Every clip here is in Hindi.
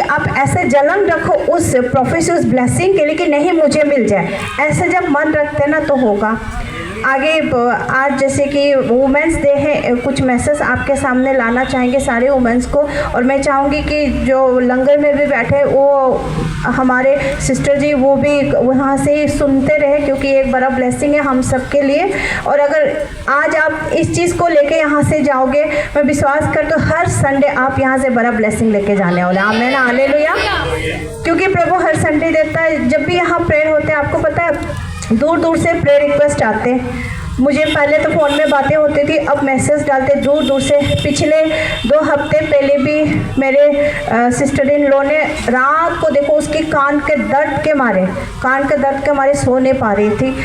आप ऐसे जलन रखो उस प्रोफेसर उस ब्लेसिंग के लिए कि नहीं मुझे मिल जाए। ऐसे जब मन रखते ना तो होगा। आगे आज जैसे कि वुमेंस डे है, कुछ मैसेज आपके सामने लाना चाहेंगे सारे वुमेंस को। और मैं चाहूँगी कि जो लंगर में भी बैठे वो हमारे सिस्टर जी वो भी वहाँ से ही सुनते रहे, क्योंकि एक बड़ा ब्लेसिंग है हम सब के लिए। और अगर आज आप इस चीज़ को लेके यहाँ से जाओगे, मैं विश्वास करता हूँ हर संडे आप यहाँ से बड़ा ब्लेसिंग लेके जाने वाले। आमीन, हालेलुया। क्योंकि प्रभु हर संडे देता है। जब भी यहाँ प्रेयर होते हैं, आपको पता है दूर दूर से प्रेयर रिक्वेस्ट आते हैं। मुझे पहले तो फ़ोन में बातें होती थी, अब मैसेज डालते दूर दूर से। पिछले 2 हफ्ते पहले भी मेरे सिस्टर इन लॉ ने रात को देखो उसकी कान के दर्द के मारे सो नहीं पा रही थी।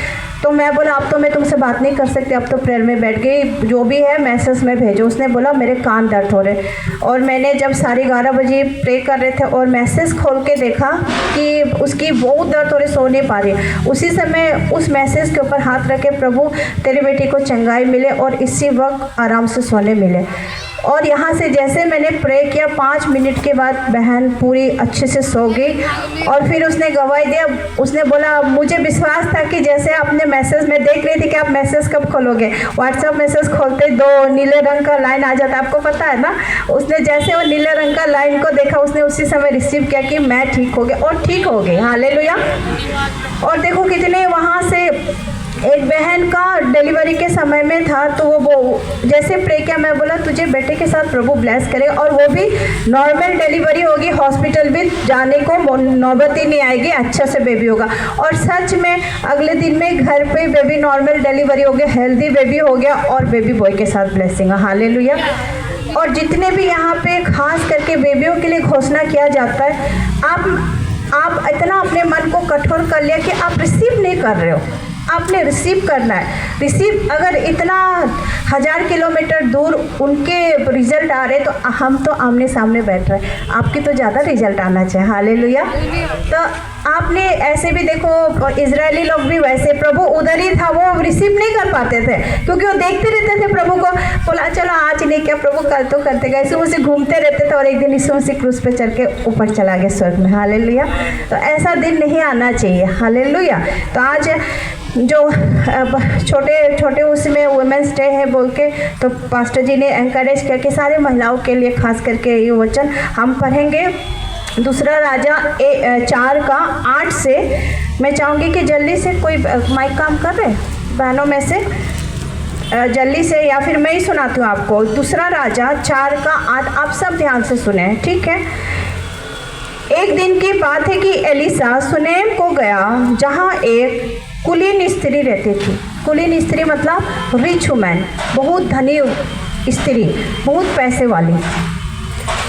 तो मैं बोला अब तो मैं तुमसे बात नहीं कर सकती, अब तो प्रेयर में बैठ गई, जो भी है मैसेज में भेजो। उसने बोला मेरे कान दर्द हो रहे। और मैंने जब 11:30 बजे प्रे कर रहे थे और मैसेज खोल के देखा कि उसकी बहुत दर्द हो रही, सो नहीं पा रही। उसी समय उस मैसेज के ऊपर हाथ रखे, प्रभु तेरी बेटी को चंगाई मिले और इसी वक्त आराम से सोने मिले। और यहाँ से जैसे मैंने प्रे किया 5 मिनट के बाद बहन पूरी अच्छे से सो गई। और फिर उसने गवाही दिया, उसने बोला मुझे विश्वास था कि जैसे आपने मैसेज में देख रही थी कि आप मैसेज कब खोलोगे, व्हाट्सएप मैसेज खोलते 2 नीले रंग का लाइन आ जाता, आपको पता है ना। उसने जैसे वो नीले रंग का लाइन को देखा, उसने उसी समय रिसीव किया कि मैं ठीक हो गया, और ठीक हो गई। हालेलुया। और देखो कितने वहाँ से एक बहन का डिलीवरी के समय में था, तो वो जैसे प्रे किया, मैं बोला तुझे बेटे के साथ प्रभु ब्लेस करेगा, और वो भी नॉर्मल डिलीवरी होगी, हॉस्पिटल भी जाने को नौबत ही नहीं आएगी, अच्छा से बेबी होगा। और सच में अगले दिन में घर पे बेबी नॉर्मल डिलीवरी हो गया, हेल्दी बेबी हो गया, और बेबी बॉय के साथ ब्लेसिंग। हालेलुया। और जितने भी यहाँ पे खास करके बेबियों के लिए घोषणा किया जाता है, आप इतना अपने मन को कठोर कर लिया कि आप रिसीव नहीं कर रहे हो, आपने रिसीव करना है। रिसीव अगर इतना 1000 किलोमीटर दूर उनके रिजल्ट आ रहे, तो हम तो आमने सामने बैठ रहे हैं, आपकी तो ज़्यादा रिजल्ट आना चाहिए। हालेलुया। तो आपने ऐसे भी देखो, इजरायली लोग भी वैसे, प्रभु उधर ही था, वो रिसीव नहीं कर पाते थे क्योंकि वो देखते रहते थे प्रभु को। बोला चलो आज नहीं क्या प्रभु कल तो करते गए, यीशु मसीह घूमते रहते थे, और एक दिन यीशु मसीह क्रूस पे चढ़ के ऊपर चला गया स्वर्ग में। हालेलुया। तो ऐसा दिन नहीं आना चाहिए। हालेलुया। तो आज जो छोटे छोटे उसमें वुमेंस डे है बोल के, तो पास्टर जी ने एनकरेज किया कि सारे महिलाओं के लिए खास करके ये वचन हम पढ़ेंगे। दूसरा राजा 4 का 8 से। मैं चाहूँगी कि जल्दी से कोई माइक काम कर रहे बहनों में से जल्दी से, या फिर मैं ही सुनाती हूँ आपको। दूसरा राजा 4 का 8, आप सब ध्यान से सुने, ठीक है। एक दिन की बात है कि एलिसा सुनेम को गया, जहाँ एक कुलीन स्त्री रहती थी। कुलीन स्त्री मतलब रिच वुमन, बहुत धनी स्त्री, बहुत पैसे वाली।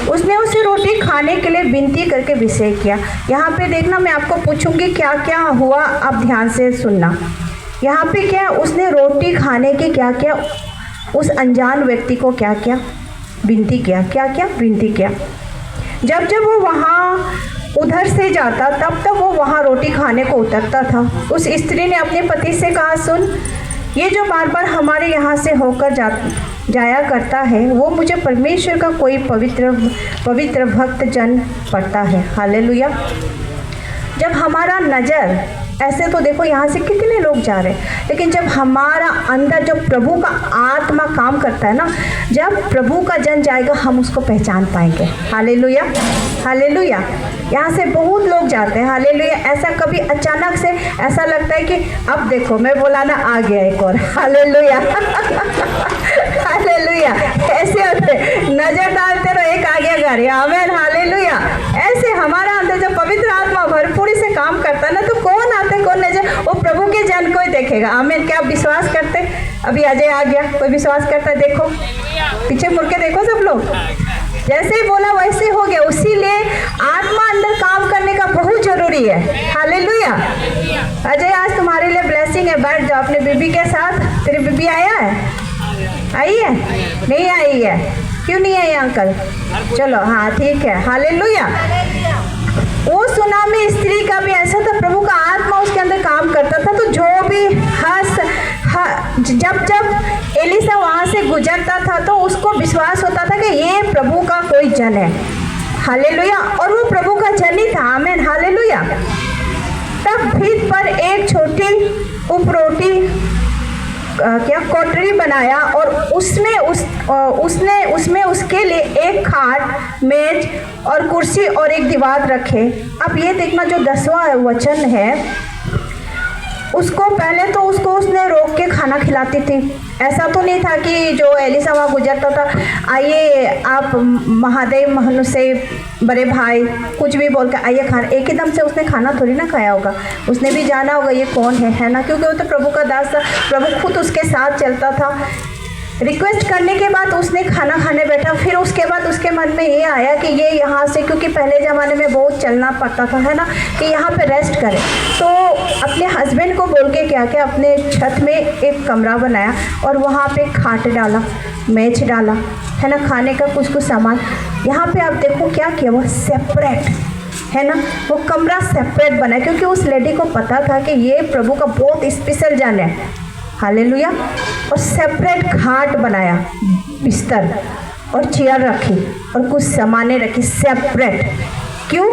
उसने उसे रोटी खाने के लिए विनती करके विषय किया। यहाँ पे देखना, मैं आपको पूछूंगी क्या क्या हुआ, आप ध्यान से सुनना। यहाँ पे क्या, उसने रोटी खाने के क्या क्या, उस अनजान व्यक्ति को क्या क्या विनती किया, क्या क्या विनती किया। जब जब वो वहाँ उधर से जाता, तब तक वो वहाँ रोटी खाने को उतरता था। उस स्त्री ने अपने पति से कहा, सुन, ये जो बार बार हमारे यहाँ से होकर जाया करता है, वो मुझे परमेश्वर का कोई पवित्र भक्त जन पड़ता है। हालेलुया। जब हमारा नज़र, ऐसे तो देखो यहाँ से कितने लोग जा रहे हैं, लेकिन जब हमारा अंदर जो प्रभु का आत्मा काम करता है ना, जब प्रभु का जन जाएगा हम उसको पहचान पाएंगे। हालेलुया। हालेलुया। यहाँ से बहुत लोग जाते हैं। हालेलुया। ऐसा कभी अचानक से ऐसा लगता है कि अब देखो, मैं बोला ना, आ गया एक और। हालेलुया। हालेलुया। ऐसे होते, नजर डालते रहो, एक आ गया गाड़ी। आमीन। हालेलुया। ऐसे हमारा अंदर जब पवित्र आत्मा भरपूरी से काम करता है ना, तो कौन आते कौन नजर, वो प्रभु के जन को ही देखेगा। आमीन। क्या आप विश्वास करते? अभी अजय आ गया, कोई विश्वास करता है? देखो पीछे मुड़ के देखो सब लोग, जैसे ही बोला वैसे ही हो गया। उसीलिए आत्मा अंदर काम करने का बहुत जरूरी है। हालेलुया। अजय आज तुम्हारे लिए ब्लेसिंग है, बैठ जाओ अपने बीबी के साथ। तेरी बीबी आया है? आई है? नहीं आई है? क्यों नहीं आई अंकल? चलो हाँ ठीक है। हालेलुया। वो सुनामी स्त्री का भी ऐसा था, प्रभु का आत्मा उसके अंदर काम करता था। तो जो भी जब एलिसा वहाँ से गुजरता था, तो उसको विश्वास होता था कि ये प्रभु का कोई जन है। हालेलुया। और वो प्रभु का जन ही था, आमेन, हालेलुया। तब भीत पर एक छोटी उपरोटी कोठरी बनाया और उसने उसके लिए एक खाट, मेज और कुर्सी और एक दीवार रखे। अब ये देखना, जो 10वां वचन है, उसको पहले तो उसने रोक के खाना खिलाती थी। ऐसा तो नहीं था कि जो एलिसा वहाँ गुजरता था, आइए आप महादेव मनुष्य बड़े भाई कुछ भी बोल के आइए खाना, एक ही दम से उसने खाना थोड़ी ना खाया होगा। उसने भी जाना होगा ये कौन है ना, क्योंकि वो तो प्रभु का दास था, प्रभु खुद उसके साथ चलता था। रिक्वेस्ट करने के बाद उसने खाना खाने बैठा। फिर उसके बाद उसके मन में ये आया कि ये यहाँ से, क्योंकि पहले ज़माने में बहुत चलना पड़ता था, है ना, कि यहाँ पे रेस्ट करें। तो अपने हस्बैंड को बोल के क्या क्या अपने छत में एक कमरा बनाया और वहाँ पे खाट डाला, मेज डाला, है ना, खाने का कुछ सामान। यहाँ पे आप देखो क्या किया, वो सेपरेट, है ना, वो कमरा सेपरेट बना, क्योंकि उस लेडी को पता था कि ये प्रभु का बहुत स्पेशल जन है, हालेलुया। और सेपरेट खाट बनाया, बिस्तर और चेयर रखी और कुछ सामानें रखी सेपरेट। क्यों?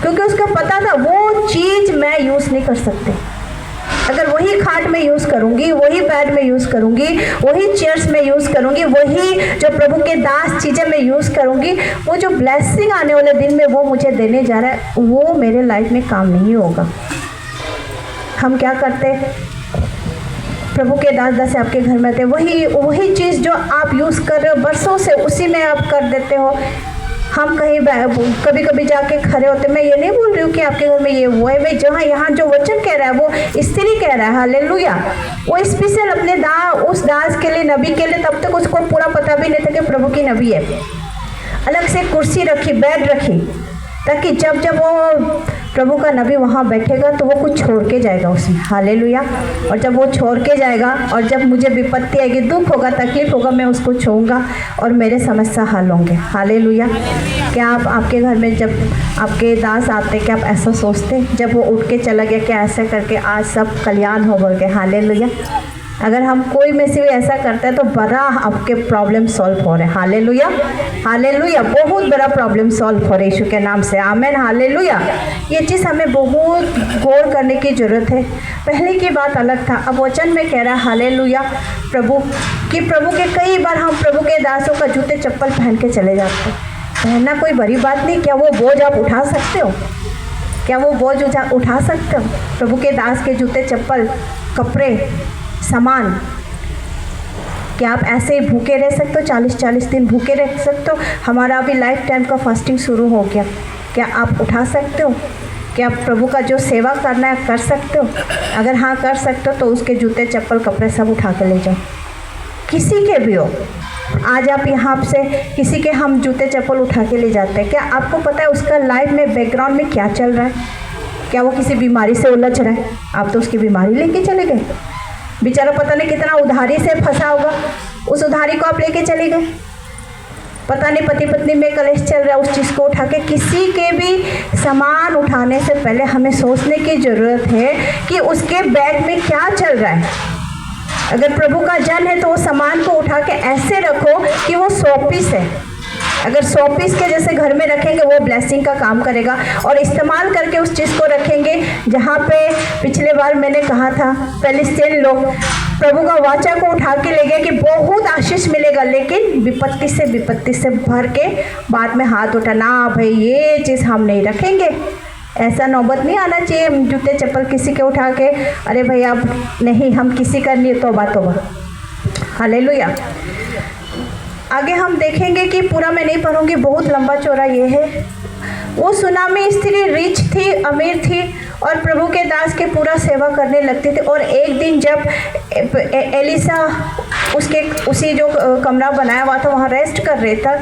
क्योंकि उसको पता था वो चीज़ मैं यूज़ नहीं कर सकती। अगर वही खाट में यूज़ करूँगी, वही बेड में यूज़ करूँगी, वही चेयर्स में यूज़ करूँगी, वही जो प्रभु के दास चीज़ें मैं यूज़ करूँगी, वो जो ब्लेसिंग आने वाले दिन में वो मुझे देने जा रहा है, वो मेरे लाइफ में काम नहीं होगा। हम क्या करते, प्रभु के दास आपके घर में थे, वही चीज़ जो आप यूज़ कर रहे हो बरसों से, उसी में आप कर देते हो। हम कहीं कभी कभी जाके खड़े होते, मैं ये नहीं बोल रही हूँ कि आपके घर में ये वो है, भाई जहाँ यहाँ जो वचन कह रहा है वो स्त्री कह रहा है, हालेलुया। वो स्पेशल अपने उस दास के लिए, नबी के लिए, तब तक उसको पूरा पता भी नहीं था कि प्रभु की नबी है। अलग से कुर्सी रखी, बेड रखी, ताकि जब जब वो प्रभु का नबी वहाँ बैठेगा तो वो कुछ छोड़ के जाएगा उसमें, हालेलुया। और जब वो छोड़ के जाएगा और जब मुझे विपत्ति आएगी, दुख होगा, तकलीफ होगा, मैं उसको छूऊंगा और मेरे समस्या हल होंगे, हालेलुया। क्या आप आपके घर में जब आपके दास आते, क्या आप ऐसा सोचते, जब वो उठ के चला गया, क्या ऐसा करके आज सब कल्याण हो बोल के, हालेलुया। अगर हम कोई में से भी ऐसा करते हैं तो बड़ा आपके प्रॉब्लम सॉल्व हो रहे हैं, हालेलुया, हालेलुया। बहुत बड़ा प्रॉब्लम सॉल्व हो रहा है यीशु के नाम से, आमेन, हालेलुया। ये चीज़ हमें बहुत गौर करने की ज़रूरत है। पहले की बात अलग था, अब वचन में कह रहा है, हालेलुया, प्रभु के कई बार हम प्रभु के दासों का जूते चप्पल पहन के चले जाते हैं। पहनना कोई बड़ी बात नहीं। क्या वो बोझ आप उठा सकते हो? क्या वो बोझ उठा सकते हो? प्रभु के दास के जूते चप्पल, कपड़े, सामान, क्या आप ऐसे ही भूखे रह सकते हो? 40-40 दिन भूखे रह सकते हो? हमारा अभी लाइफ टाइम का फास्टिंग शुरू हो गया, क्या आप उठा सकते हो? क्या आप प्रभु का जो सेवा करना है कर सकते हो? अगर हाँ कर सकते हो तो उसके जूते चप्पल कपड़े सब उठा के ले जाओ, किसी के भी हो। आज आप यहाँ से किसी के हम जूते चप्पल उठा के ले जाते हैं, क्या आपको पता है उसका लाइफ में बैकग्राउंड में क्या चल रहा है? क्या वो किसी बीमारी से उलझ रहा है? आप तो उसकी बीमारी लेके चले गए। बेचारा पता नहीं कितना उधारी से फंसा होगा, उस उधारी को आप लेके चले गए। पता नहीं पति पत्नी में कलेश चल रहा है, उस चीज़ को उठा के। किसी के भी सामान उठाने से पहले हमें सोचने की ज़रूरत है कि उसके बैग में क्या चल रहा है। अगर प्रभु का जन है तो वो सामान को उठा के ऐसे रखो कि वो 100 पीस है। अगर 100 पीस के जैसे घर में रखेंगे वो ब्लेसिंग का काम करेगा। और इस्तेमाल करके उस चीज़ को रखेंगे जहाँ पे पिछले बार मैंने कहा था, फिलिस्तीन लोग प्रभु का वाचा को उठा के ले गए कि बहुत आशीष मिलेगा, लेकिन विपत्ति से भर के बाद में हाथ उठा, ना भाई ये चीज़ हम नहीं रखेंगे। ऐसा नौबत नहीं आना चाहिए जूते चप्पल किसी के उठा के, अरे भाई अब नहीं, हम किसी का नहीं, तौबा, हालेलुया। आगे हम देखेंगे कि पूरा मैं नहीं पढ़ूंगी, बहुत लंबा चौड़ा ये है। वो सुनामी स्त्री रिच थी, अमीर थी और प्रभु के दास के पूरा सेवा करने लगती थी। और एक दिन जब एलिसा उसी जो कमरा बनाया हुआ था वहाँ रेस्ट कर रहे था,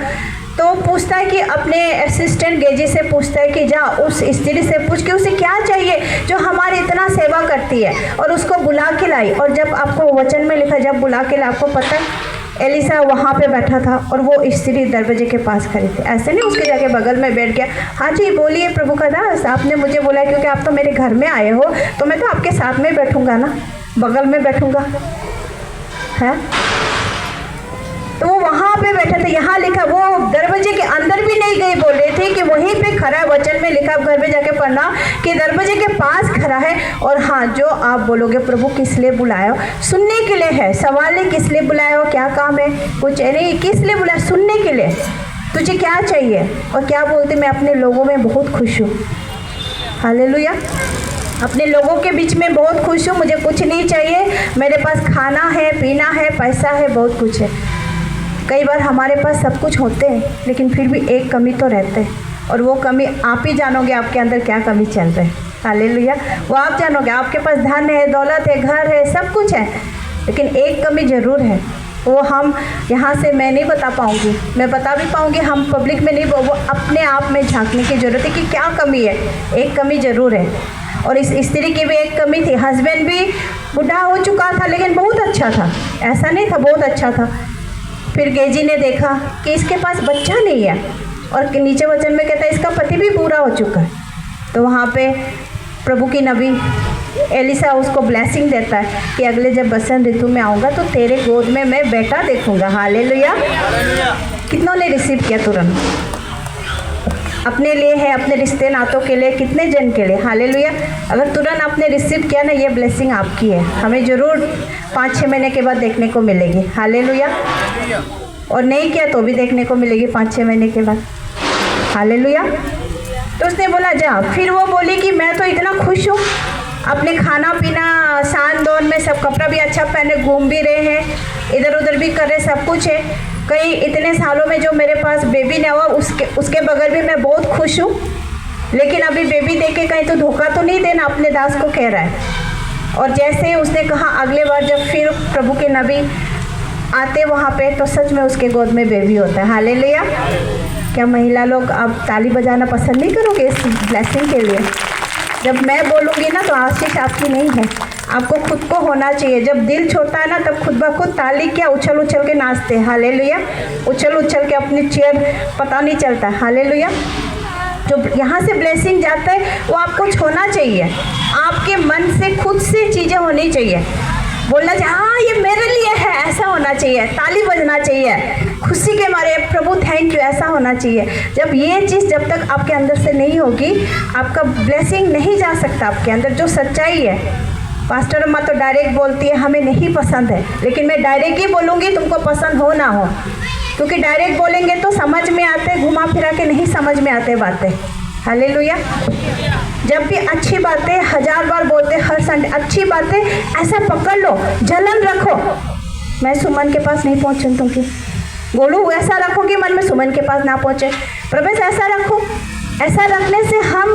तो पूछता है कि अपने असिस्टेंट गेजी से पूछता है कि जा उस स्त्री से पूछ के उसे क्या चाहिए जो हमारी इतना सेवा करती है, और उसको बुला के लाई। और जब आपको वचन में लिखा जब बुला के लाई, आपको पता है एलिसा वहाँ पे बैठा था और वो स्त्री दरवाजे के पास खड़ी थी। ऐसे नहीं उसके जाके बगल में बैठ गया, हाँ जी बोलिए प्रभु का दास, आपने मुझे बोला क्योंकि आप तो मेरे घर में आए हो तो मैं तो आपके साथ में बैठूंगा ना, बगल में बैठूंगा है। तो वो वहाँ पे बैठे थे। यहाँ लिखा, वो दरवाजे के अंदर भी नहीं गए, बोल रहे थे कि वहीं पे खड़ा है। वचन में लिखा, घर में जाके पढ़ना, कि दरवाजे के पास खड़ा है। और हाँ, जो आप बोलोगे प्रभु किस लिए बुलाया हो, सुनने के लिए है। सवाल है किस लिए बुलाया हो, क्या काम है, कुछ नहीं, किस लिए बुलाया, सुनने के लिए। तुझे क्या चाहिए? और क्या बोलते, मैं अपने लोगों में बहुत खुश हूँ। हालेलुया। अपने लोगों के बीच में बहुत खुश हूँ, मुझे कुछ नहीं चाहिए। मेरे पास खाना है, पीना है, पैसा है, बहुत कुछ है। कई बार हमारे पास सब कुछ होते हैं, लेकिन फिर भी एक कमी तो रहते हैं, और वो कमी आप ही जानोगे आपके अंदर क्या कमी चल रही है। हालेलुया। वो आप जानोगे। आपके पास धन है, दौलत है, घर है, सब कुछ है, लेकिन एक कमी ज़रूर है। वो हम यहाँ से मैं नहीं बता पाऊँगी, मैं बता भी पाऊँगी हम पब्लिक में नहीं, वो अपने आप में झांकने की ज़रूरत है कि क्या कमी है। एक कमी ज़रूर है, और इस स्त्री की भी एक कमी थी। हस्बैंड भी बूढ़ा हो चुका था, लेकिन बहुत अच्छा था, ऐसा नहीं था, बहुत अच्छा था। फिर गेजी ने देखा कि इसके पास बच्चा नहीं है, और नीचे वचन में कहता है इसका पति भी पूरा हो चुका है। तो वहाँ पे प्रभु की नबी एलिसा उसको ब्लेसिंग देता है कि अगले जब बसंत ऋतु में आऊँगा तो तेरे गोद में मैं बेटा देखूँगा। हालेलुया। कितनों ने रिसीव किया तुरंत? अपने लिए है, अपने रिश्ते नातों के लिए, कितने जन के लिए। हालेलुया। अगर तुरंत आपने रिसीव किया ना, ये ब्लेसिंग आपकी है। हमें ज़रूर 5-6 महीने के बाद देखने को मिलेगी। हालेलुया। और नहीं किया तो भी देखने को मिलेगी 5-6 महीने के बाद। हालेलुया। तो उसने बोला जा। फिर वो बोली कि मैं तो इतना खुश हूँ, अपने खाना पीना शान दौन में, सब कपड़ा भी अच्छा पहने, घूम भी रहे हैं, इधर उधर भी कर रहे, सब कुछ है। कई इतने सालों में जो मेरे पास बेबी नहीं हुआ, उसके बगैर भी मैं बहुत खुश हूँ। लेकिन अभी बेबी देके कहीं तो धोखा तो नहीं देना, अपने दास को कह रहा है। और जैसे ही उसने कहा, अगले बार जब फिर प्रभु के नबी आते वहाँ पे, तो सच में उसके गोद में बेबी होता है। हालेलुया। क्या महिला लोग अब ताली बजाना पसंद नहीं करोगे इस ब्लेसिंग के लिए? जब मैं बोलूँगी ना, तो आशीष आपकी नहीं है, आपको खुद को होना चाहिए। जब दिल छोड़ता है ना, तब खुद ब खुद ताली क्या उछल उछल के नाचते हैं। हालेलुया। उछल उछल के अपनी चेयर पता नहीं चलता। हालेलुया। जो यहाँ से ब्लेसिंग जाता है वो आपको छोड़ना चाहिए, आपके मन से खुद से चीज़ें होनी चाहिए, बोलना चाहिए हाँ ये मेरे लिए है, ऐसा होना चाहिए, ताली बजना चाहिए खुशी के मारे, प्रभु थैंक यू, ऐसा होना चाहिए। जब ये चीज़ जब तक आपके अंदर से नहीं होगी, आपका ब्लेसिंग नहीं जा सकता आपके अंदर। जो सच्चाई है, पास्टर अम्मा तो डायरेक्ट बोलती है हमें नहीं पसंद है, लेकिन मैं डायरेक्ट ही बोलूँगी, तुमको पसंद हो ना हो, क्योंकि डायरेक्ट बोलेंगे तो समझ में आते, घुमा फिरा के नहीं समझ में आते बातें। हालेलुया। जब भी अच्छी बातें 1000 बार बोलते, हर संडे अच्छी बातें ऐसा पकड़ लो, जलन रखो। मैं सुमन के पास नहीं पहुँचूँ तो क्यों बोलूँ, ऐसा रखो कि मन में सुमन के पास ना पहुँचे। प्रवेश ऐसा रखो, ऐसा रखने से हम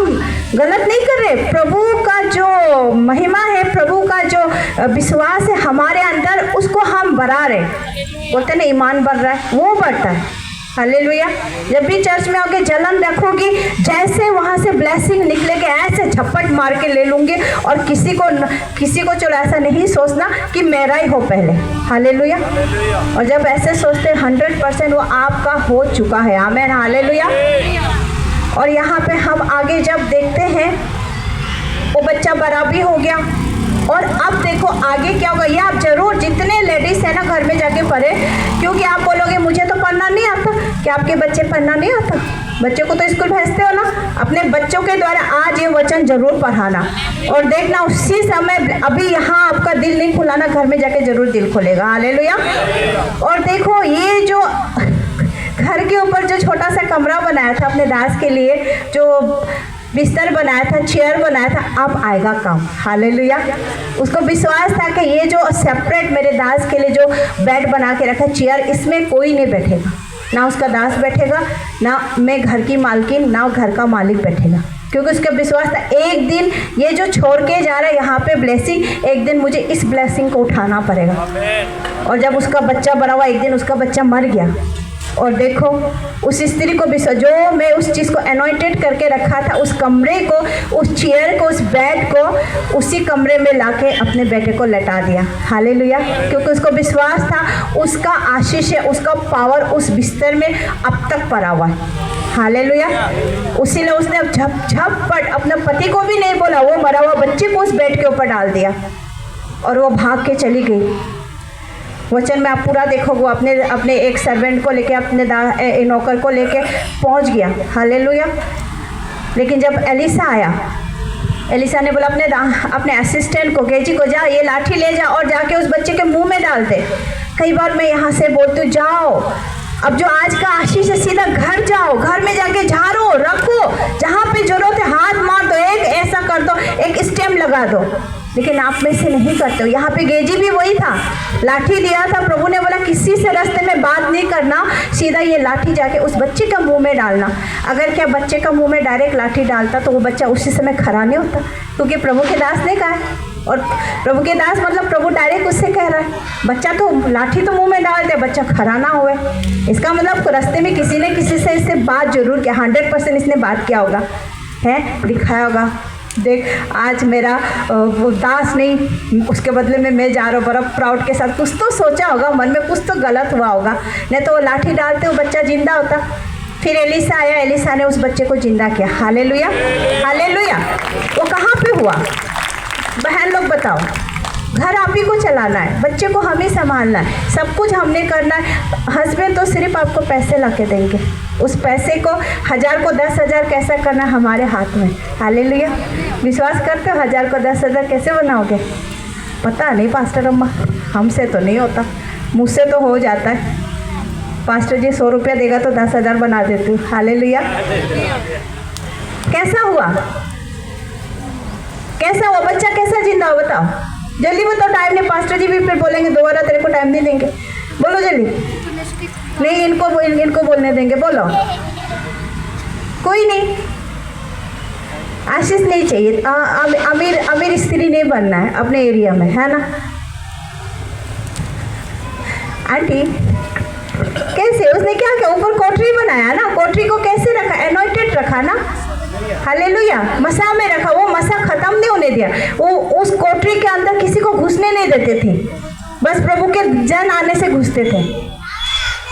गलत नहीं कर रहे। प्रभु का जो महिमा है, प्रभु का जो विश्वास है हमारे अंदर, उसको हम बढ़ा रहे। बोलते ना ईमान बढ़ रहा है, वो बढ़ता है। हालेलुया। जब भी चर्च में आके जलन रखोगी, जैसे वहाँ से ब्लेसिंग निकलेगी ऐसे झपट मार के ले लूँगी, और किसी को चलो ऐसा नहीं सोचना कि मेरा ही हो पहले। हालेलुया। और जब ऐसे सोचते 100% वो आपका हो चुका है। आमीन। हालेलुया। और यहाँ पे हम आगे जब देखते हैं, वो बच्चा बड़ा भी हो गया, और अब देखो आगे क्या होगा। ये आप जरूर जितने लेडीज है ना घर में जाके पढ़े, क्योंकि आप बोलोगे मुझे तो पढ़ना नहीं आता। क्या आपके बच्चे पढ़ना नहीं आता? बच्चे को तो स्कूल भेजते हो ना, अपने बच्चों के द्वारा आज ये वचन जरूर पढ़ाना, और देखना उसी समय, अभी यहाँ आपका दिल नहीं खुला ना, घर में जाके जरूर दिल खोलेगा। हालेलुया। और देखो ये जो घर के ऊपर जो छोटा सा कमरा बनाया था अपने दास के लिए, जो बिस्तर बनाया था, चेयर बनाया था, अब आएगा काम। हालेलुया। उसको विश्वास था कि ये जो सेपरेट मेरे दास के लिए जो बेड बना के रखा, चेयर, इसमें कोई नहीं बैठेगा, ना उसका दास बैठेगा, ना मैं घर की मालकिन, ना घर का मालिक बैठेगा, क्योंकि उसका विश्वास था एक दिन ये जो छोड़ के जा रहा है यहाँ पे ब्लेसिंग, एक दिन मुझे इस ब्लेसिंग को उठाना पड़ेगा। और जब उसका बच्चा बड़ा हुआ, एक दिन उसका बच्चा मर गया, और देखो उस स्त्री को भी, जो मैं उस चीज़ को अनॉइंटेड करके रखा था, उस कमरे को, उस चेयर को, उस बेड को उसी कमरे में लाके अपने बेटे को लटा दिया। हालेलुया। क्योंकि उसको विश्वास था उसका आशीष है, उसका पावर उस बिस्तर में अब तक पड़ा हुआ है। हालेलुया। उसी ने उसने झपझट अपने पति को भी नहीं बोला, वो मरा हुआ बच्चे को उस बेड के ऊपर डाल दिया, और वो भाग के चली गई। वचन में आप पूरा देखोगे, अपने एक सर्वेंट को लेके, अपने नौकर को लेके पहुंच गया। हालेलुया। लेकिन जब एलिसा आया, एलिसा ने बोला अपने असिस्टेंट को, गेजी को, जा ये लाठी ले जा और जाके उस बच्चे के मुंह में डाल दे। कई बार मैं यहाँ से बोलती हूँ, जाओ अब जो आज का आशीष है, सीधा घर जाओ, घर में जाके झाड़ो, रखो, जहाँ पे जरूरत है हाथ मार दो, एक ऐसा कर दो, एक स्टेम लगा दो। लेकिन आप में से नहीं करते हो। यहाँ पे गेजी भी वही था, लाठी दिया था, प्रभु ने बोला किसी से रास्ते में बात नहीं करना, सीधा ये लाठी जाके उस बच्चे का मुंह में डालना। अगर क्या बच्चे का मुंह में डायरेक्ट लाठी डालता तो वो बच्चा उसी समय खड़ा नहीं होता, क्योंकि प्रभु के दास ने कहा है। और प्रभु के दास मतलब प्रभु डायरेक्ट उससे कह रहा है, बच्चा तो लाठी तो मुंह में डाल दे, बच्चा खड़ा ना हुए। इसका मतलब रास्ते में किसी ने किसी से इससे बात जरूर किया, 100% इसने बात किया होगा, है दिखाया होगा, देख आज मेरा वो दास नहीं, उसके बदले में मैं जा रहा हूँ, बड़ा प्राउड के साथ कुछ तो सोचा होगा मन में, कुछ तो गलत हुआ होगा, नहीं तो वो लाठी डालते वो बच्चा जिंदा होता। फिर एलिसा आया, एलिसा ने उस बच्चे को जिंदा किया। Hallelujah, hallelujah. वो कहाँ पे हुआ? बहन लोग बताओ, घर आप ही को चलाना है, बच्चे को हमें संभालना है, सब कुछ हमने करना है। हस्बैंड तो सिर्फ आपको पैसे ला के देंगे, उस पैसे को 1000 को 10,000 कैसा करना हमारे हाथ में। हालेलुया। विश्वास करते हो 1000 को 10,000 कैसे बनाओगे? पता नहीं पास्टर अम्मा, हमसे तो नहीं होता, मुझसे तो हो जाता है। पास्टर जी 100 रुपया देगा तो 10,000 बना देती हूँ। हालेलुया। कैसा हुआ? कैसा हुआ? बच्चा कैसा जिंदा हो? बताओ जल्दी बताओ। टाइम नहीं, पास्टर जी भी फिर बोलेंगे दोबारा तेरे को टाइम नहीं देंगे। बोलो जल्दी। नहीं, इनको बोलने देंगे। बोलो। कोई नहीं, आशीष नहीं चाहिए। अमीर स्त्री नहीं बनना है अपने एरिया में, है ना आंटी? कैसे? उसने क्या किया? ऊपर कोठरी बनाया ना, कोठरी को कैसे रखा? एनॉइंटेड रखा ना। हालेलुया। मसा में रखा, वो मसा खत्म नहीं होने दिया। वो उस कोठरी के अंदर किसी को घुसने नहीं देते थे, बस प्रभु के जन आने से घुसते थे।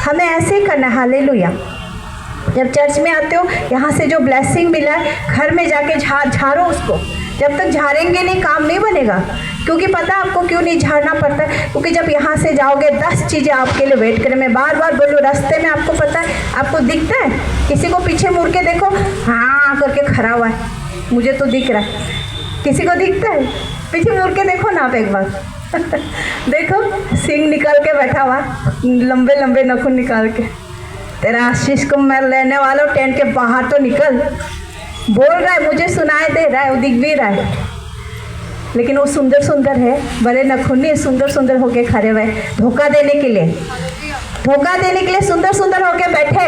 हमें ऐसे ही करना है। हालेलुया। जब चर्च में आते हो, यहाँ से जो ब्लेसिंग मिला है, घर में जाके झाड़ो उसको। जब तक झाड़ेंगे नहीं काम नहीं बनेगा। क्योंकि पता आपको क्यों नहीं झाड़ना पड़ता है? क्योंकि जब यहाँ से जाओगे 10 चीज़ें आपके लिए वेट करें। मैं बार बार बोलूँ, रास्ते में आपको पता है, आपको दिखता है, किसी को पीछे मुड़ के देखो, हाँ करके खड़ा हुआ है, मुझे तो दिख रहा है। किसी को दिखता है? पीछे मुड़ के देखो ना आप एक बार देखो, सींग निकाल के बैठा हुआ, लंबे लंबे नखून निकाल के। तेरा आशीष को मैं लेने वाला हूँ, टेंट के बाहर तो निकल। बोल रहा है, मुझे सुनाई दे रहा है, वो दिख भी रहा है, लेकिन वो सुंदर सुंदर है, बड़े नखूनी सुंदर सुंदर होके खड़े हुए, धोखा देने के लिए सुंदर सुंदर होके बैठे।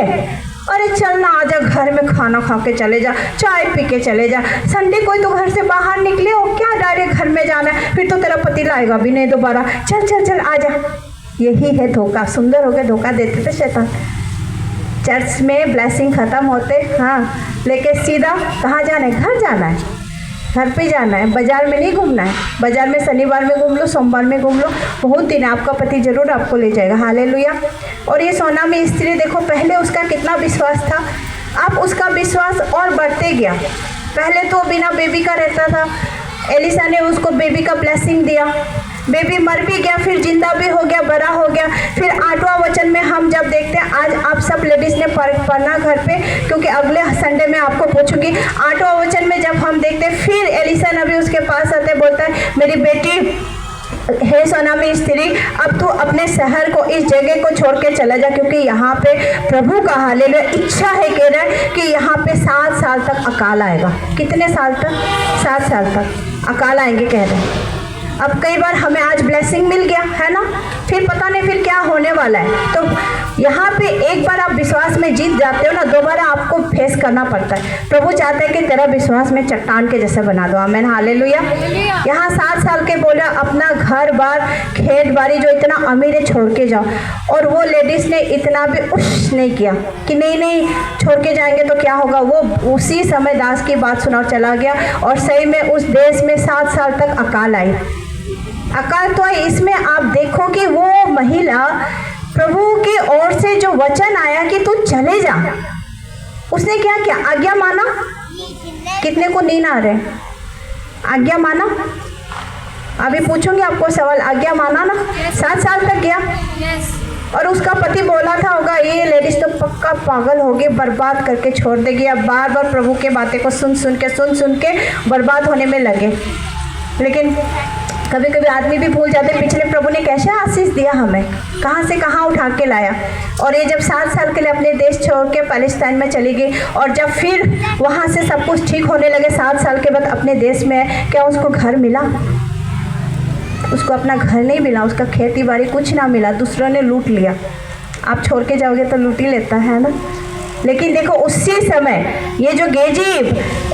अरे चल ना, आजा घर में खाना खा के चले जा, चाय पी के चले जा। संडे कोई तो घर से बाहर निकले हो क्या? डायरेक्ट घर में जाना है, फिर तो तेरा पति लाएगा भी नहीं दोबारा। चल चल चल आजा। यही है धोखा। सुंदर होके धोखा देते थे शैतान। चर्च में ब्लेसिंग खत्म होते, हाँ, लेके सीधा कहाँ जाना है? घर जाना है, घर पे जाना है, बाजार में नहीं घूमना है। बाजार में शनिवार में घूम लो, सोमवार में घूम लो, बहुत दिन आपका पति जरूर आपको ले जाएगा। हालेलुया। और ये सोना में स्त्री देखो, पहले उसका कितना विश्वास था, अब उसका विश्वास और बढ़ते गया। पहले तो बिना बेबी का रहता था, एलिसा ने उसको बेबी का ब्लेसिंग दिया, बेबी मर भी गया, फिर जिंदा भी हो गया, बड़ा हो गया। फिर 8वां वचन में हम जब देखते हैं, आज आप सब लेडीज ने पढ़ना घर पे, क्योंकि अगले संडे में आपको पूछूंगी। 8वां वचन में जब हम देखते हैं, फिर एलिसा नबी उसके पास आते, बोलता है, मेरी बेटी हे सोना में स्त्री, अब तू अपने शहर को, इस जगह को छोड़ के चला जा, क्योंकि यहाँ पे प्रभु का हालेलुया इच्छा है, कह रहा है कि यहाँ पे 7 साल तक अकाल आएगा। कितने साल तक? 7 साल तक अकाल आएंगे कह रहे हैं। अब कई बार हमें आज ब्लेसिंग मिल गया है ना, फिर पता नहीं फिर क्या होने वाला है। तो यहाँ पे एक बार आप विश्वास में जीत जाते हो ना, दोबारा आपको फेस करना पड़ता है। प्रभु चाहते हैं कि तेरा विश्वास में चट्टान के जैसे बना दो। आमीन, हालेलुया। यहाँ 7 साल के बोला, अपना घर बार, खेत बाड़ी जो इतना अमीर है छोड़ के जाओ। और वो लेडीज ने इतना भी उश नहीं किया कि नहीं छोड़ के जाएंगे तो क्या होगा। वो उसी समय दास की बात सुना चला गया, और सही में उस देश में 7 साल तक अकाल आई। अकाल तो है। इसमें आप देखो कि वो महिला, प्रभु की ओर से जो वचन आया कि तू चले जा, उसने क्या किया? आज्ञा माना। कितने को नींद आ रहे? आज्ञा माना। अभी पूछूंगी आपको सवाल, आज्ञा माना ना? 7 साल तक गया और उसका पति बोला था होगा ये लेडीज तो पक्का पागल होगी, बर्बाद करके छोड़ देगी। अब बार बार प्रभु के बातें को सुन सुन के बर्बाद होने में लगे। लेकिन कभी कभी आदमी भी भूल जाते पिछले प्रभु ने कैसे आशीष दिया, हमें कहाँ से कहाँ उठा के लाया। और ये जब 7 साल के लिए अपने देश छोड़ के पैलेस्टाइन में चली गई और जब फिर वहाँ से सब कुछ ठीक होने लगे 7 साल के बाद अपने देश में, क्या उसको घर मिला? उसको अपना घर नहीं मिला, उसका खेती बाड़ी कुछ ना मिला, दूसरों ने लूट लिया। आप छोड़ के जाओगे तो लूट ही लेता है ना। लेकिन देखो उसी समय ये जो गेजी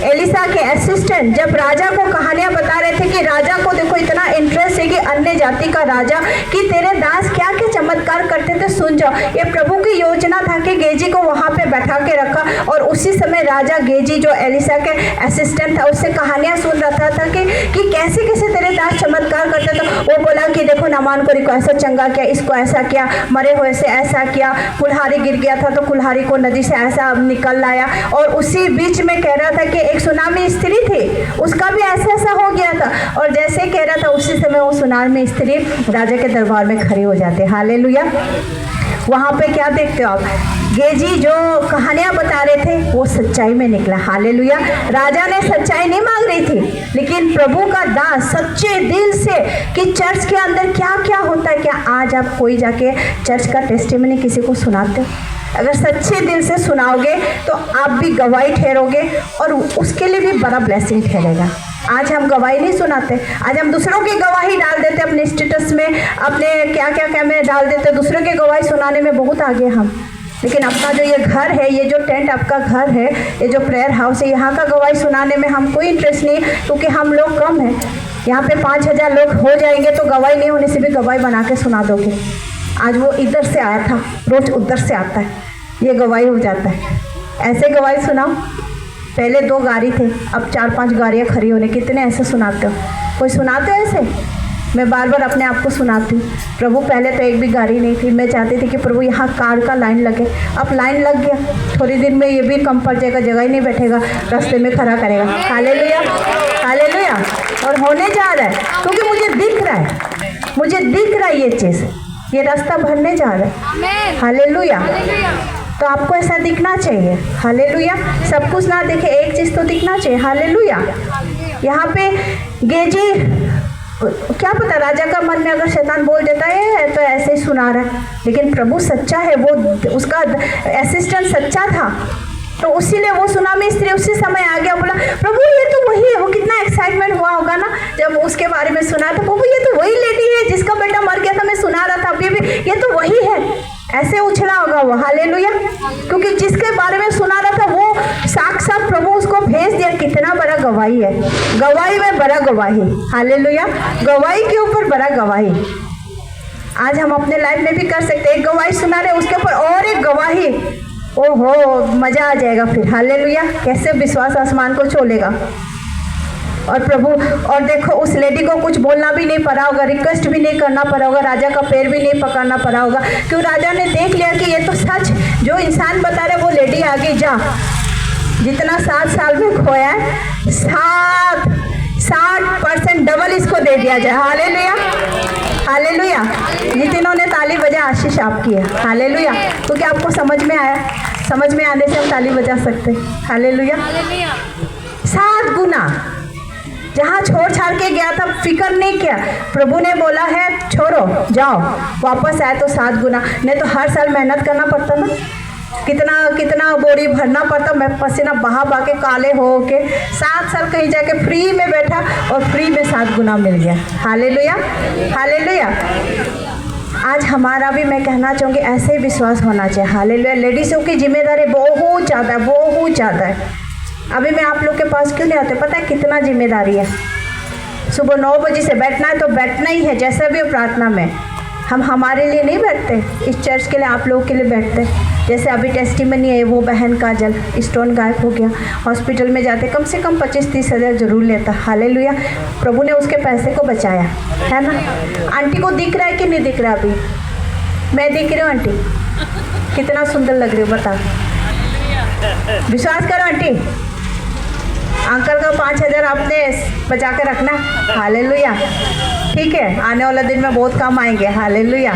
एलिसा के असिस्टेंट जब राजा को कहानियां बता रहे थे कि राजा को देखो इतना इंटरेस्ट है कि अन्य जाति का राजा कि तेरे दास क्या क्या चमत्कार करते थे, सुन जाओ। ये प्रभु की योजना था कि गेजी को वहां पे बैठा के रखा और उसी समय राजा गेजी जो एलिसा के असिस्टेंट था उससे कहानियां सुन रहा था कि कैसे कैसे तेरे दास चमत्कार करते थे। वो बोला कि देखो नामान को ऐसा चंगा किया, इसको ऐसा किया, मरे हुए से ऐसा किया, कुल्हाड़ी गिर गया था तो कुल्हाड़ी को नदी से ऐसा निकल लाया। और उसी बीच में कह रहा था कि एक सुनामी स्त्री थी, उसका भी ऐसा ऐसा हो गया था। और जैसे कह रहा था उसी समय वो सुनामी स्त्री राजा के दरबार में खड़ी हो जाते। हालेलुया। वहाँ पे क्या देखते हो आप, गेजी जो कहानियां बता रहे थे वो सच्चाई में निकला। हालेलुया। राजा ने सच्चाई नहीं मांग रही थी, लेकिन प्रभु का दास सच्चे दिल से कि चर्च के अंदर क्या क्या होता है। क्या आज आप कोई जाके चर्च का टेस्टिमनी किसी को सुनाते हो? अगर सच्चे दिल से सुनाओगे तो आप भी गवाही ठहरोगे और उसके लिए भी बड़ा ब्लेसिंग ठहरेगा। आज हम गवाही नहीं सुनाते, आज हम दूसरों की गवाही डाल देते अपने स्टेटस में, अपने क्या क्या में डाल देते, दूसरों की गवाही सुनाने में बहुत आगे हम। लेकिन अपना जो ये घर है, ये जो टेंट आपका घर है, ये जो प्रेयर हाउस है, यहाँ का गवाही सुनाने में हम कोई इंटरेस्ट नहीं, क्योंकि हम लोग कम हैं। यहाँ पे 5000 लोग हो जाएंगे तो गवाही नहीं होने से भी गवाही बना के सुना दोगे। आज वो इधर से आया था, रोज उधर से आता है, ये गवाही हो जाता है। ऐसे गवाही सुनाओ। पहले 2 गाड़ी थे, अब 4-5 गाड़ियाँ खड़ी होने। कितने ऐसे सुनाते हो? कोई सुनाते हो ऐसे? मैं बार बार अपने आप को सुनाती हूँ। प्रभु पहले तो एक भी गाड़ी नहीं थी, मैं चाहती थी कि प्रभु यहाँ कार का लाइन लगे। अब लाइन लग गया, थोड़ी दिन में ये भी कम पड़ जाएगा, जगह ही नहीं बैठेगा, रास्ते में खड़ा करेगा। Hallelujah, hallelujah. और होने जा रहा है, क्योंकि मुझे दिख रहा है, मुझे दिख रहा है ये चीज़, ये रास्ता भरने जा रहा है। हालेलुया। तो आपको ऐसा दिखना चाहिए। हालेलुया। सब कुछ ना देखे, एक चीज़ तो दिखना चाहिए। हालेलुया। यहाँ पे गेजी, क्या पता राजा का मन में अगर शैतान बोल देता है तो ऐसे ही सुना रहा है, लेकिन प्रभु सच्चा है, वो उसका असिस्टेंट सच्चा था, तो उसीलिए वो सुनामी स्त्री उसी समय आ गया, बोला प्रभु ये तो वही है। वो कितना एक्साइटमेंट हुआ होगा ना जब उसके बारे में सुना, तो प्रभु ये तो वही लेडी है जिसका बेटा मर गया था, मैं सुना रहा था अभी भी, ये तो वही है। ऐसे उछला होगा वो। हालेलुया। क्योंकि जिसके बारे में सुना रहा था वो साक्षात प्रभु उसको भेज दिया। कितना बड़ा गवाही है, गवाही में बड़ा गवाही। हालेलुया। गवाही के ऊपर बड़ा गवाही आज हम अपने लाइफ में भी कर सकते हैं। एक गवाही सुना रहे, उसके ऊपर और एक गवाही, ओहो मजा आ जाएगा फिर। हालेलुया। कैसे विश्वास आसमान को छोलेगा। और प्रभु, और देखो उस लेडी को कुछ बोलना भी नहीं पड़ा होगा, रिक्वेस्ट भी नहीं करना पड़ा होगा, राजा का पैर भी नहीं पकड़ना पड़ा होगा, क्यों राजा ने देख लिया कि ये तो सच जो इंसान बता रहे वो लेडी आगे जा। जितना 7 साल में खोया है 60% डबल इसको दे दिया जाए। Hallelujah, hallelujah. जितनों ने ताली बजा आशीष आपकी है। हालेलुया। क्योंकि आपको समझ में आया, समझ में आने से हम ताली बजा सकते। हालेलुया। 7 गुना जहाँ छोड़ छाड़ के गया था, फिक्र नहीं किया, प्रभु ने बोला है छोड़ो जाओ, वापस आए तो 7 गुना। नहीं तो हर साल मेहनत करना पड़ता ना, कितना बोरी भरना पड़ता, मैं पसीना बहा के काले हो के 7 साल कहीं जाके फ्री में बैठा और फ्री में 7 गुना मिल गया। Hallelujah, hallelujah. आज हमारा भी, मैं कहना चाहूँगी, ऐसे ही विश्वास होना चाहिए। हालेलुया। लेडीज़ों की जिम्मेदारी बहुत ज़्यादा है। अभी मैं आप लोग के पास क्यों नहीं आते, पता है कितना जिम्मेदारी है। सुबह 9 बजे से बैठना है तो बैठना ही है, जैसा भी हो प्रार्थना में। हम हमारे लिए नहीं बैठते, इस चर्च के लिए, आप लोगों के लिए बैठते। जैसे अभी टेस्टिमनी है, वो बहन का जल स्टोन गायब हो गया, हॉस्पिटल में जाते कम से कम 25-30 हज़ार जरूर लेता। हालेलुया। प्रभु ने उसके पैसे को बचाया है ना। आंटी को दिख रहा है कि नहीं दिख रहा? अभी मैं दिख रही हूँ आंटी, कितना सुंदर लग रही हो, बताओ। विश्वास करो आंटी, अंकल का 5,000 आपने बचा के रखना। हालेलुया, ठीक है, आने वाला दिन में बहुत काम आएंगे। Hallelujah,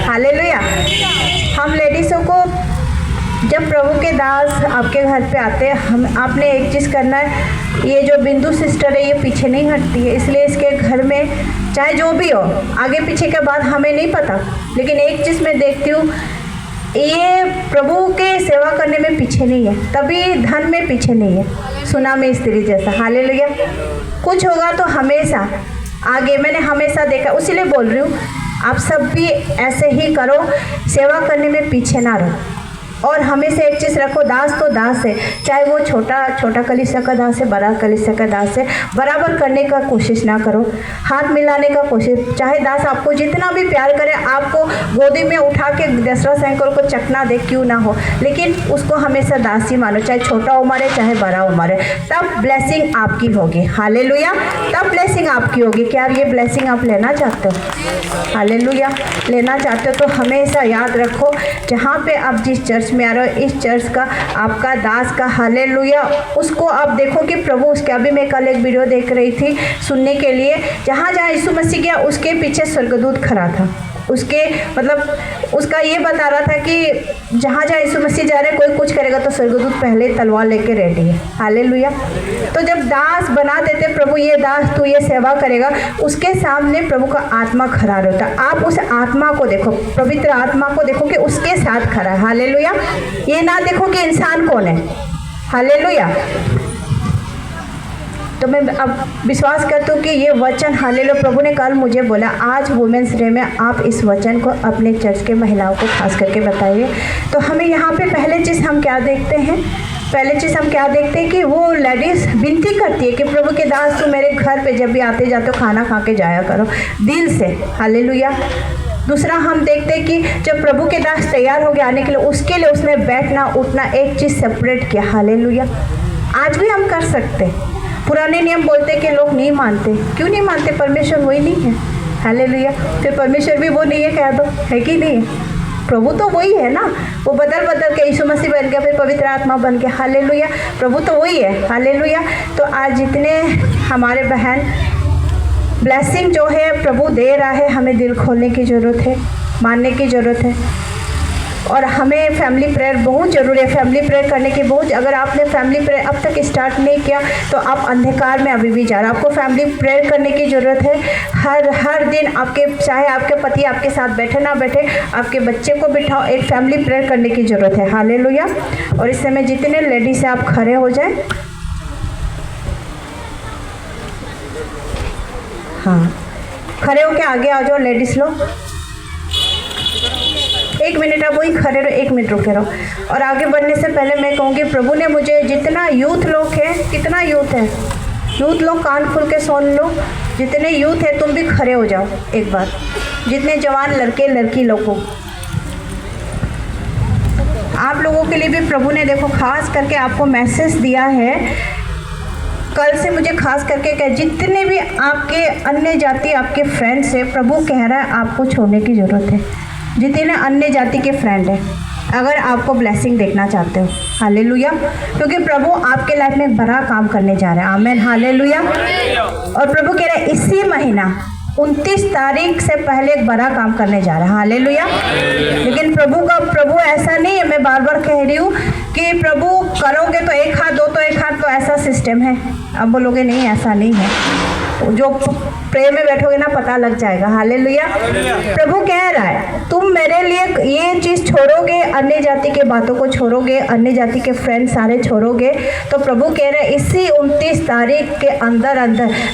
hallelujah. हम लेडीज़ों को जब प्रभु के दास आपके घर पे आते हैं, हम आपने एक चीज़ करना है, ये जो बिंदु सिस्टर है ये पीछे नहीं हटती है, इसलिए इसके घर में चाहे जो भी हो, आगे पीछे के बाद हमें नहीं पता, लेकिन एक चीज़ मैं देखती हूँ, ये प्रभु के सेवा करने में पीछे नहीं है, तभी धन में पीछे नहीं है, सुना में स्त्री जैसा। हालेलुया। कुछ होगा तो हमेशा आगे, मैंने हमेशा देखा, उसीलिए बोल रही हूँ आप सब भी ऐसे ही करो, सेवा करने में पीछे ना रहो। और हमेशा एक चीज़ रखो, दास तो दास है, चाहे वो छोटा कलीसिया का दास है, बड़ा कलीसिया का दास है, बराबर करने का कोशिश ना करो, हाथ मिलाने का कोशिश। चाहे दास आपको जितना भी प्यार करे, आपको गोदी में उठा के दूसरा सैंकल को चकना दे क्यों ना हो, लेकिन उसको हमेशा दास ही मानो, चाहे छोटा उम्र है चाहे बड़ा उम्र है, तब ब्लेसिंग आपकी होगी। हालेलुया, तब ब्लेसिंग आपकी होगी। क्या ये ब्लेसिंग आप लेना चाहते हो? हालेलुया, लेना चाहते हो तो हमेशा याद रखो, जहाँ पे आप जिस चर्च में आ रहे हो, इस चर्च का आपका दास का, हालेलुया, उसको आप देखो कि प्रभु उसके, अभी मैं कल एक वीडियो देख रही थी सुनने के लिए, जहाँ जहाँ यीशु मसीह गया उसके पीछे स्वर्गदूत खड़ा था, उसके मतलब उसका ये बता रहा था कि जहाँ जहाँ यीशु मसीह जा रहे, कोई कुछ करेगा तो स्वर्गदूत पहले तलवार लेके रेडी है। हालेलुया। तो जब दास बना देते प्रभु, ये दास तू ये सेवा करेगा, उसके सामने प्रभु का आत्मा खड़ा रहता। आप उस आत्मा को देखो, पवित्र आत्मा को देखो कि उसके साथ खड़ा है। हालेलुया। ये ना देखो कि इंसान कौन है। हालेलुया। तो मैं अब विश्वास करती हूँ कि ये वचन, हालेलुया, प्रभु ने कल मुझे बोला आज वुमेंस डे में आप इस वचन को अपने चर्च के महिलाओं को खास करके बताइए। तो हमें यहाँ पे पहले चीज़ हम क्या देखते हैं, पहले चीज़ हम क्या देखते हैं कि वो लेडीज़ विनती करती है कि प्रभु के दास तो मेरे घर पे जब भी आते जाते हो खाना खा के जाया करो दिल से। हालेलुया। दूसरा हम देखते हैं कि जब प्रभु के दास तैयार हो गए आने के लिए, उसके लिए उसने बैठना उठना एक चीज़ सेपरेट किया। हालेलुया। आज भी हम कर सकते हैं। पुराने नियम बोलते कि लोग नहीं मानते, क्यों नहीं मानते? परमेश्वर वही नहीं है। हालेलुया। फिर परमेश्वर भी वो नहीं है कह दो, है कि नहीं? प्रभु तो वही है ना, वो बदल के यीशु मसीह बन गया, फिर पवित्र आत्मा बन गया। हालेलुया। प्रभु तो वही है। हालेलुया। तो आज जितने हमारे बहन ब्लेसिंग जो है प्रभु दे रहा है, हमें दिल खोलने की ज़रूरत है, मानने की ज़रूरत है। और हमें फैमिली प्रेयर बहुत ज़रूरी है। फैमिली प्रेयर करने की बहुत, अगर आपने फैमिली प्रेयर अब तक स्टार्ट नहीं किया तो आप अंधकार में अभी भी जा रहे हो। आपको फैमिली प्रेयर करने की ज़रूरत है। हर दिन आपके, चाहे आपके पति आपके साथ बैठे ना बैठे, आपके बच्चे को बिठाओ, एक फैमिली प्रेयर करने की ज़रूरत है। हालेलुया। और इस समय जितने लेडीज से आप खड़े हो जाए, हाँ खड़े होके आगे आ जाओ लेडीज़ लोग। 1 मिनट आप वही खड़े रहो, 1 मिनट रुके रहो। और आगे बढ़ने से पहले मैं कहूँगी, प्रभु ने मुझे जितना यूथ लोग है, कितना यूथ है, यूथ लोग कान खोल के सुन लो, जितने यूथ है तुम भी खड़े हो जाओ एक बार, जितने जवान लड़के लड़की लोगों, आप लोगों के लिए भी प्रभु ने देखो खास करके आपको मैसेज दिया है। कल से मुझे खास करके कह, जितने भी आपके अन्य जाति आपके फ्रेंड्स है, प्रभु कह रहा है आपको छोड़ने की ज़रूरत है। जितने अन्य जाति के फ्रेंड हैं, अगर आपको ब्लेसिंग देखना चाहते हो, हालेलुया, क्योंकि प्रभु आपके लाइफ में बड़ा काम करने जा रहे हैं। आमीन, हालेलुया। और प्रभु कह रहे हैं इसी महीना 29 तारीख से पहले एक बड़ा काम करने जा रहा है। हालेलुया। लेकिन प्रभु ऐसा नहीं है, मैं बार बार कह रही हूँ कि प्रभु करोगे तो एक हाथ, दो तो एक हाथ, तो ऐसा सिस्टम है। अब बोलोगे नहीं ऐसा नहीं है, जो प्रेयर में बैठोगे ना पता लग जाएगा। हालेलुया। प्रभु कह रहा है तुम मेरे लिए ये चीज़ छोड़ोगे, अन्य जाति के बातों को छोड़ोगे, अन्य जाति के फ्रेंड सारे छोड़ोगे, तो प्रभु कह रहे हैं इसी 29 तारीख के अंदर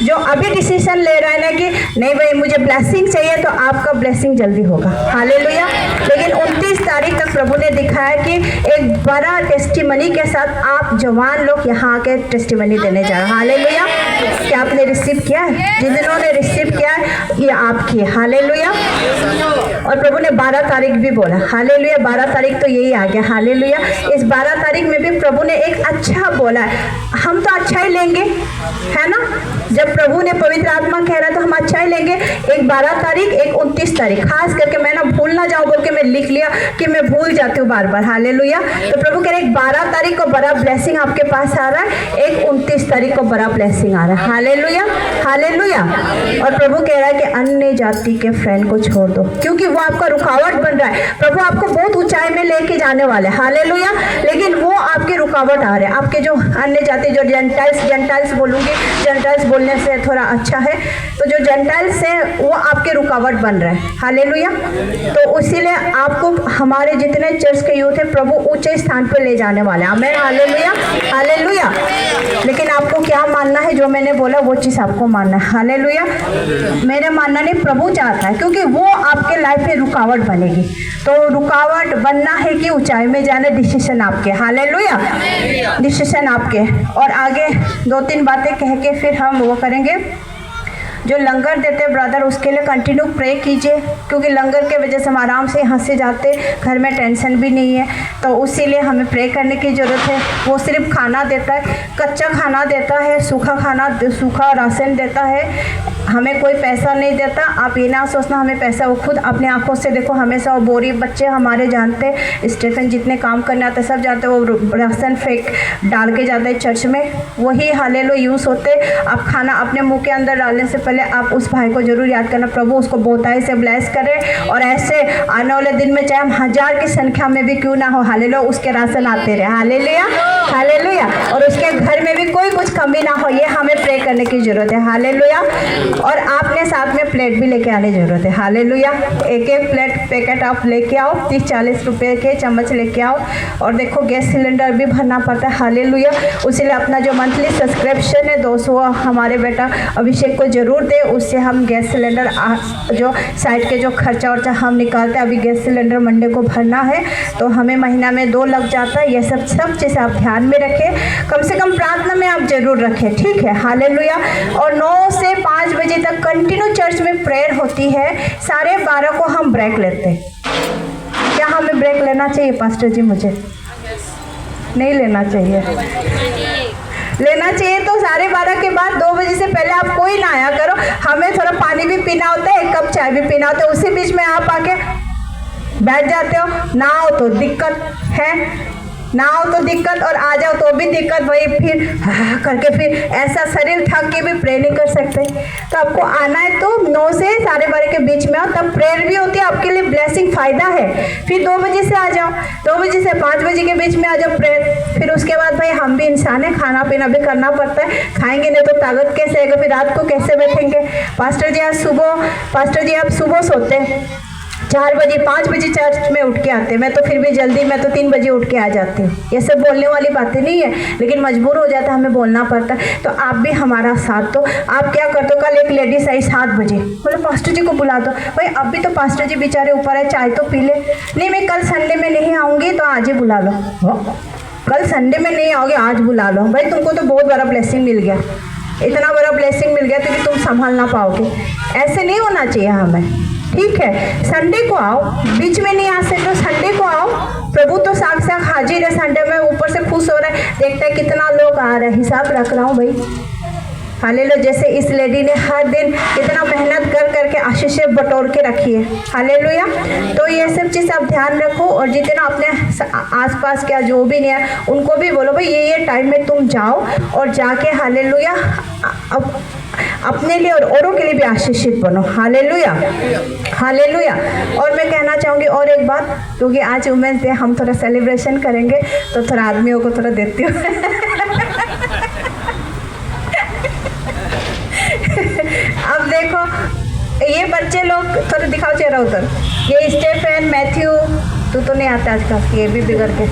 जो अभी डिसीजन ले रहा है ना कि नहीं भाई मुझे ब्लेसिंग चाहिए, तो आपका ब्लेसिंग जल्दी होगा। हालेलुया। लेकिन 29 तारीख तक प्रभु ने दिखाया कि एक बड़ा टेस्टिमनी के साथ आप जवान लोग यहाँ आके टेस्टिमनी देने जा रहे हैं। हालेलुया। क्या आपने रिसीव किया है? जिन्होंने रिसीव किया है ये आपकी, हालेलुया। और प्रभु ने 12 तारीख भी बोला, हालेलुया। 12 तारीख तो यही आ गया, हालेलुया। इस 12 तारीख में भी प्रभु ने एक अच्छा बोला है, हम तो अच्छा ही लेंगे, है ना। जब प्रभु ने पवित्र आत्मा कह रहा है तो हम अच्छा ही लेंगे। एक 12 तारीख, एक 29 तारीख, खास करके मैं ना भूल ना जाऊं बोल के मैं लिख लिया कि मैं भूल जाती हूँ बार बार, हालेलुया। तो प्रभु कह रहे एक 12 तारीख को बड़ा ब्लेसिंग आपके पास आ रहा है, एक 29 तारीख को बड़ा ब्लेसिंग आ रहा है, हालेलुया, हालेलुया। और प्रभु कह रहा है कि अन्य जाति के फ्रेंड को छोड़ दो, क्योंकि वो आपका रुकावट बन रहा है। प्रभु आपको बहुत ऊंचाई में लेके जाने वाले, हालेलुया, लेकिन वो आपके रुकावट आ रहे हैं। आपके जो अन्य जाति, जो जेंटाइल्स बोलूंगी, जेंटाइल्स बोलने से थोड़ा अच्छा है, तो जो जेंटाइल्स है वो आपके रुकावट बन रहे हैं, हालेलुया। तो इसीलिए आपको हमारे जितने चर्च के यूथ है प्रभु ऊंचे स्थान पर ले जाने वाले हैं, आमीन, हालेलुया, हालेलुया। लेकिन आपको क्या मानना है, जो मैंने बोला वो चीज़ आपको मानना है, हालेलुया। मेरे मानना नहीं, प्रभु चाहता है, क्योंकि वो आपके लाइफ में रुकावट बनेगी। तो रुकावट बनना है कि ऊंचाई में जाना, डिसीजन आपके, हालेलुया, डिसीजन आपके। और आगे 2-3 बातें कह के फिर हम वो करेंगे। जो लंगर देते ब्रदर, उसके लिए कंटिन्यू प्रे कीजिए, क्योंकि लंगर के वजह से हम आराम से यहाँ से जाते, घर में टेंशन भी नहीं है, तो उसी लिए हमें प्रे करने की ज़रूरत है। वो सिर्फ खाना देता है, कच्चा खाना देता है, सूखा खाना, सूखा राशन देता है, हमें कोई पैसा नहीं देता। आप ये ना सोचना हमें पैसा, वो खुद अपने आंखों से देखो, हमेशा वो बोरी, बच्चे हमारे जानते, स्टेफन जितने काम करने आते सब जानते, वो राशन फेंक डाल के जाते हैं चर्च में, वही हालेलुया यूज़ होते। आप खाना अपने मुँह के अंदर डालने से पहले आप उस भाई को जरूर याद करना, प्रभु उसको बहुताई से ब्लेस करे, और ऐसे आने वाले दिन में चाहे हम 1000 की संख्या में भी क्यों ना हो, हालेलुया, उसके राशन आते रहे, हालेलुया, हालेलुया, और उसके घर में भी कोई कुछ कमी ना हो, ये हमें प्रे करने की जरूरत है, हालेलुया। और आपने साथ में प्लेट भी लेके आने जरूरत है, हालेलुया। एक प्लेट पैकेट आप लेके आओ, 30-40 रुपए के चम्मच लेके आओ। और देखो गैस सिलेंडर भी भरना पड़ता है, हालेलुया। उसीलिए अपना जो मंथली सब्सक्रिप्शन है 200 हमारे बेटा अभिषेक को जरूर दे, उससे हम गैस सिलेंडर जो साइड के जो खर्चा वर्चा हम निकालते हैं, अभी गैस सिलेंडर मंडे को भरना है, तो हमें महीना में 2 लग जाता है। ये सब चीज़ें आप ध्यान में रखें, कम से कम प्रार्थना में आप जरूर रखें, ठीक है, हालेलुया। और 9 से 5 बजे तक कंटिन्यू चर्च में प्रेयर होती है, 12:30 को हम ब्रेक लेते हैं। क्या हमें ब्रेक लेना चाहिए पास्टर जी? मुझे नहीं लेना चाहिए, लेना चाहिए। तो 12:30 के बाद 2 बजे से पहले आप कोई ना आया करो, हमें थोड़ा पानी भी पीना होता है, 1 कप चाय भी पीना होता है, उसी बीच में आप आके बैठ जाते हो। ना हो तो दिक्कत है, ना हो तो दिक्कत, और आ जाओ तो भी दिक्कत, वही फिर करके फिर ऐसा शरीर थक के भी प्रे नहीं कर सकते। तो आपको आना है तो 9 से 12:30 के बीच में आओ, तब प्रेयर भी होती है, आपके लिए ब्लेसिंग फ़ायदा है। फिर 2 बजे से आ जाओ, 2 बजे से 5 बजे के बीच में आ जाओ प्रेयर। फिर उसके बाद भाई हम भी इंसान है, खाना पीना भी करना पड़ता है, खाएंगे नहीं तो ताकत कैसे आएगा, फिर रात को कैसे बैठेंगे। पास्टर जी आप सुबह सोते हैं 4 बजे, 5 बजे चर्च में उठ के आते हैं, मैं तो फिर भी जल्दी, मैं तो 3 बजे उठ के आ जाती हूँ। ये सब बोलने वाली बातें नहीं है, लेकिन मजबूर हो जाता है, हमें बोलना पड़ता है। तो आप भी हमारा साथ दो। आप क्या करते हो, कल एक लेडीज आई 7 बजे, बोले पास्टर जी को बुला दो। भाई अभी तो पास्टर जी बेचारे ऊपर है, चाय तो पी ले। नहीं मैं कल संडे में नहीं आऊँगी, तो आज ही बुला लो। कल संडे में नहीं आओगे, आज बुला लो। भाई तुमको तो बहुत बड़ा ब्लेसिंग मिल गया, इतना बड़ा ब्लेसिंग मिल गया तो कि तुम संभाल ना पाओगे। ऐसे नहीं होना चाहिए हमें, ठीक है। संडे को आओ, बीच में नहीं आ सकते तो संडे को आओ। प्रभु तो साक्षात हाजिर है, संडे में ऊपर से खुश हो रहा है, देखते हैं कितना लोग आ रहे हैं, हिसाब रख रहा हूँ भाई, हालेलुया। जैसे इस लेडी ने हर दिन कितना मेहनत कर करके आशीषें बटोर के रखी है, हालेलुया। तो ये सब चीज़ आप ध्यान रखो, और जितना अपने आसपास क्या जो भी नहीं है उनको भी बोलो भाई ये टाइम में तुम जाओ, और जाके हालेलुया अपने लिए और औरों के लिए भी आशीषित बनो, हालेलुया, हालेलुया। और मैं कहना चाहूँगी और एक बात, क्योंकि आज वुमेन्स डे हम थोड़ा सेलिब्रेशन करेंगे, तो थोड़ा आदमियों को थोड़ा देती हूँ। अब देखो ये बच्चे लोग, थोड़ा दिखाओ चेहरा उधर, ये स्टेफन, मैथ्यू, तू तो नहीं आता आजकल, ये भी बिगड़ के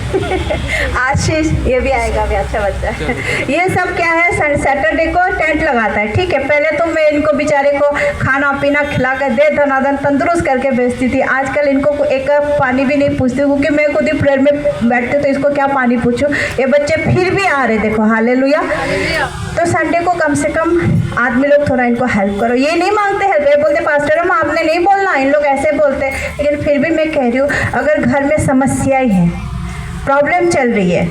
आशीष ये भी आएगा, भी अच्छा बच्चा है। ये सब क्या है, सैटरडे को टेंट लगाता है, ठीक है। पहले तो मैं इनको बेचारे को खाना पीना खिला कर दे धनाधन तंदुरुस्त करके भेजती थी। आजकल इनको एक कप पानी भी नहीं पूछती, क्योंकि मैं खुद ही प्रेयर में बैठती तो इसको क्या पानी पूछूं। ये बच्चे फिर भी आ रहे, देखो हालेलुया। तो संडे को कम से कम आदमी लोग थोड़ा इनको हेल्प करो। ये नहीं मांगते हेल्प, ये बोलते पास्टर हम आपने नहीं बोलना, इन लोग ऐसे बोलते हैं। लेकिन फिर भी मैं कह रही हूँ, अगर घर में समस्या ही है, प्रॉब्लम चल रही है,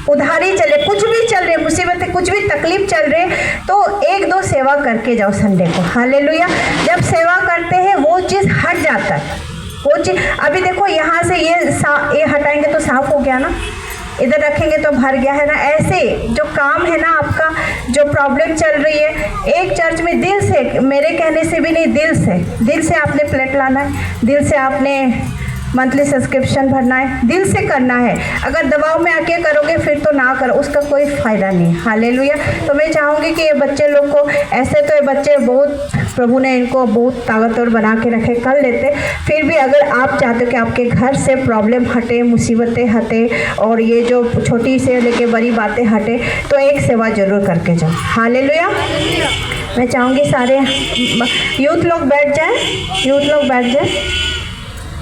उधारी चले, कुछ भी चल रही है, मुसीबतें कुछ भी तकलीफ चल रही है, तो एक दो सेवा करके जाओ संडे को, हालेलुया। जब सेवा करते हैं वो चीज़ हट जाता है, वो चीज़। अभी देखो यहाँ से ये हटाएंगे तो साफ हो गया ना, इधर रखेंगे तो भर गया है ना। ऐसे जो काम है ना आपका, जो प्रॉब्लम चल रही है, एक चर्च में दिल से, मेरे कहने से भी नहीं, दिल से आपने प्लेट लाना है, दिल से आपने मंथली सब्सक्रिप्शन भरना है, दिल से करना है। अगर दबाव में आके करोगे फिर तो ना करो, उसका कोई फ़ायदा नहीं। हालेलुया। तो मैं चाहूँगी कि ये बच्चे लोग को, ऐसे तो ये बच्चे बहुत, प्रभु ने इनको बहुत ताकतवर बना के रखे, कर लेते। फिर भी अगर आप चाहते हो कि आपके घर से प्रॉब्लम हटे, मुसीबतें हटे, और ये जो छोटी से लेके बड़ी बातें हटे, तो एक सेवा जरूर करके जाओ। हालेलुया। मैं चाहूँगी सारे यूथ लोग बैठ जाएं, यूथ लोग बैठ जाएं।